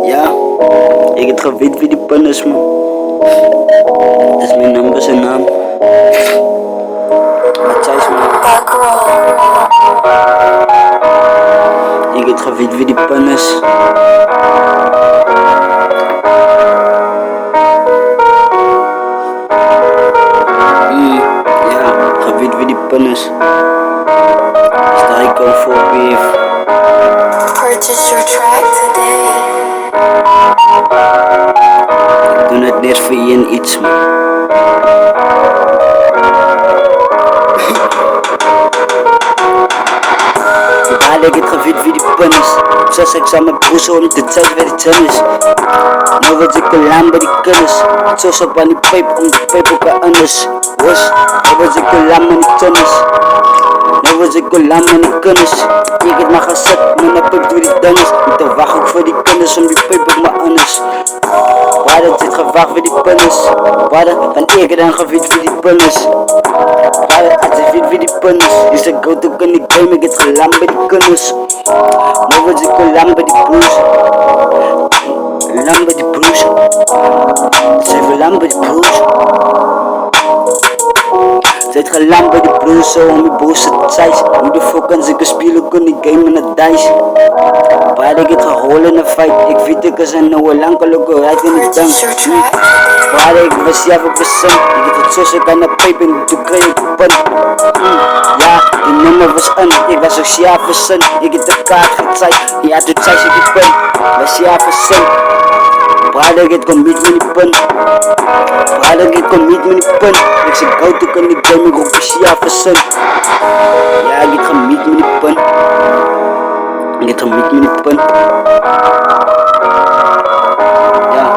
Ja, ik het geweten wie die pen is, man. Dat is mijn nummer, zijn naam. Matthijs, man. Ik het geweten wie die pen is. Ja, geweten wie die pen is. Sta ik al voor beef. Purchase your track today. Ik doe het net voor je en iets, man. Ik het geweten wie die pen is. Zoals ik zou mijn broers om de tijd bij de tennis. Nou wat ik een laan bij die kennis. Zoals op aan die pijp om de pijp ook aan anders. Was, nou was ik een laan met die tennis. Nou was ik een laan met die kennis. Ik het maar gezet, mijn pijp door die tennis. Moet te wachten ook voor die kennis om die pijp ook maar anders. Waar het zit gewacht voor die pennis. Waar van ik dan geweten wie die pennis. Waar het zit wie die pennis. Is de go-to kan ik game, ik het gelam bij die kennis. Nou was ik een lam bij die broers. Lam bij die broers. Zeven lam bij die broers. Zet gelam bij de broers, zo om je boze tijd. Hoe de fuck kan ze spelen, kon ik game in het dice. Waar ik het gehoord in de fight. Ik weet ik er zijn nou lang gelukkig uit in de tank. Waar ik was ja voor persoon. Ik heb het zoals ik aan de pijp en toen kreeg ik een pen. Ja, die nummer was aan. Ik was ook ja voor zin. Ik heb de kaart gezeid. Ja, toen zei ze die pen. Was ja voor zin. Waar ik het kon niet met die pen. Waar ik het kon niet met die pen. Ik zeg goud, toen kan ik game, ik roep ja voor zin. Ja, ik heb gemiet met die pen. Ik heb gemiet met die pen. Ja.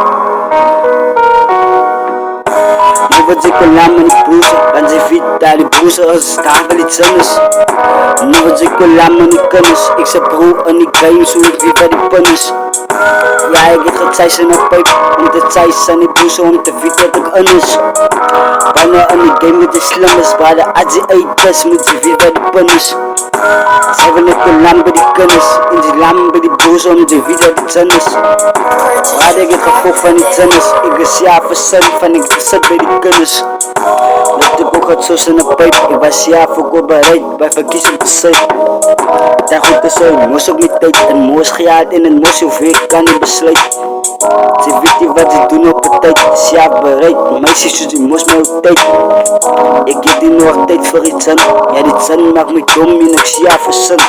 Nu wat ik een lam met die broezen. Want ze viet daar die broezen als staven iets anders. Nu wat ik een lam met die kennis. Ik zeg broer en ik game zo ik wie bij die pennis. Ja, ik heb gezegd in een pijp. Om te zeissen aan die broezen om te vieten dat ik anders. Wanneer aan die game met de slimmers. Waar de adje uit moet ze weer bij die pennis. Zij wil ik een lam bij die kennis. In die lam bij die broezen om te vieten dat ik tennis. Waar ik het gevolg van die tennis. Ik is ja verzend van ik zit bij die kennis. Let ik ook het zoals in een pijp. Ik was ja voor goed bereid bij verkiezing te zijn. Het goed te zijn, moest ook met tijd. En moest gehaald in een moest hoeveel kan niet besluit. Ze weet niet wat ze doen op de tijd. Is ja bereid, meisjes dus die moest mij op tijd. Ik heb die nog tijd voor iets aan. Ja, dit zin maakt me dom en ik zie ja verzin.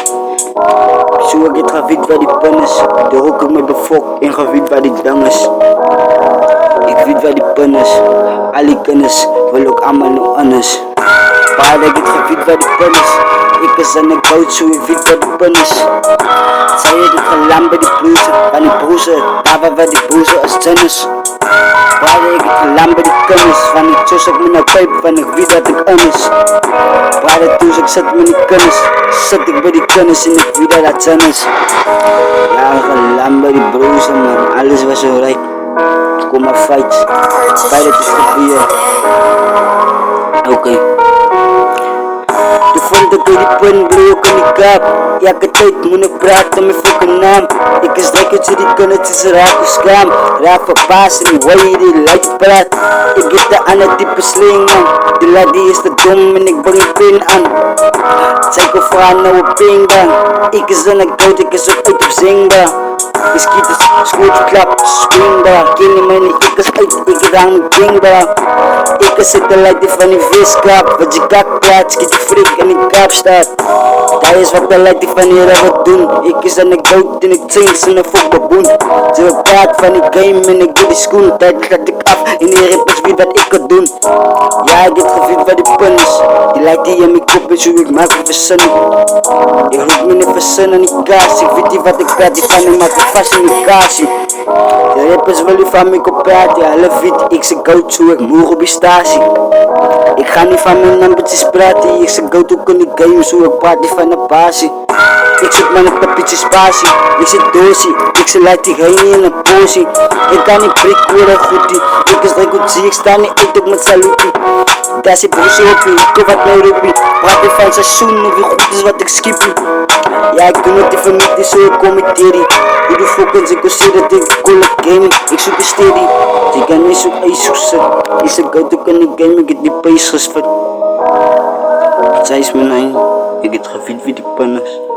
Zo ik het gebied waar die pen is. Door ook ik me bevok in gebied waar die dang is. Ik weet waar die pen is. Al die kennis wil ook allemaal nog anders. Waar ik het gebied waar die pen is. Ik is aan de goud, zo je weet waar die pen is. Zij het gelam bij die broezen. Van die broezen, daar waar die broezen als tennis. Waar ik het gelam bij die kennis. Van die tjus op mijn pijp, van ik weet dat ik anders. Waar het toes ik zit met die kennis. Zit ik bij die kennis en ik weet dat dat tennis. Ja, gelam bij die broezen man, alles was zo rijk. Kom maar fight. Fight het is gebeurd. Oké. De vond ik die pen bleef ook in die kaap. Ja, ik tijd moet ik praten met fucking naam. Ik is rekkertje die kunnen het is raak of schaam. Raak verbaasd en die way die lijkt praat. Ik heb de andere type sling man. Die laat die is te dom en ik breng pin aan. Zij komt voor haar nou een ping dan. Ik is een goud, ik is ook uit op zingbaar. De skieters, slootklap, swingbaar. Ken je mij niet, ik is uit, ik rang mijn dingbaar. Ik is het de leiding van die viskap. Wat je kak praat, skiet je frik en die kap staat. Dat is wat de leiding van die rabbit doen. Ik is aan de goud en ik zing ze een fokbaboen. Ze wil praat van die game en ik doe die schoen. Tijd gaat ik af en die rippers weet wat ik kan doen. Ja, ik heb gevoeld waar die pen is. Die lijkt die in mijn kop is hoe ik maak een verzinning. Ik roep me niet verzinnen aan die kaas. Ik weet niet wat ik praat, die van die maak ik vast in die kaasie. De rippers willen van mij kop praten, ja, half wit. Ik zeg goud zo, ik moer op die statie. Ik ga niet van mijn nummertjes praten. Ik zeg goud ook in die game zo, ik praat niet van de basie. Ik zit met een papiertje spatie. Ik zit doosie, ik zit lijkt die heen in een posie. Ik kan niet prik worden goedie. Ik is goed zie, ik sta niet uit op mijn salutie. Daar zit broesje op je, ik wat nou roepie. Praat je van seizoen, of je goed is wat ik skippie. Ja, ik doe het even niet, dus ik kom met Diddy. Hoe de fuck kan ik consider dat ik call up gaming? Ik zoek een steady. Ik kan niet zoeken, ik zoek ze. Is een go to kunnen game, ik heb die pace gesvat. Zij is mijn eigen, ik heb gevind wie die pannes.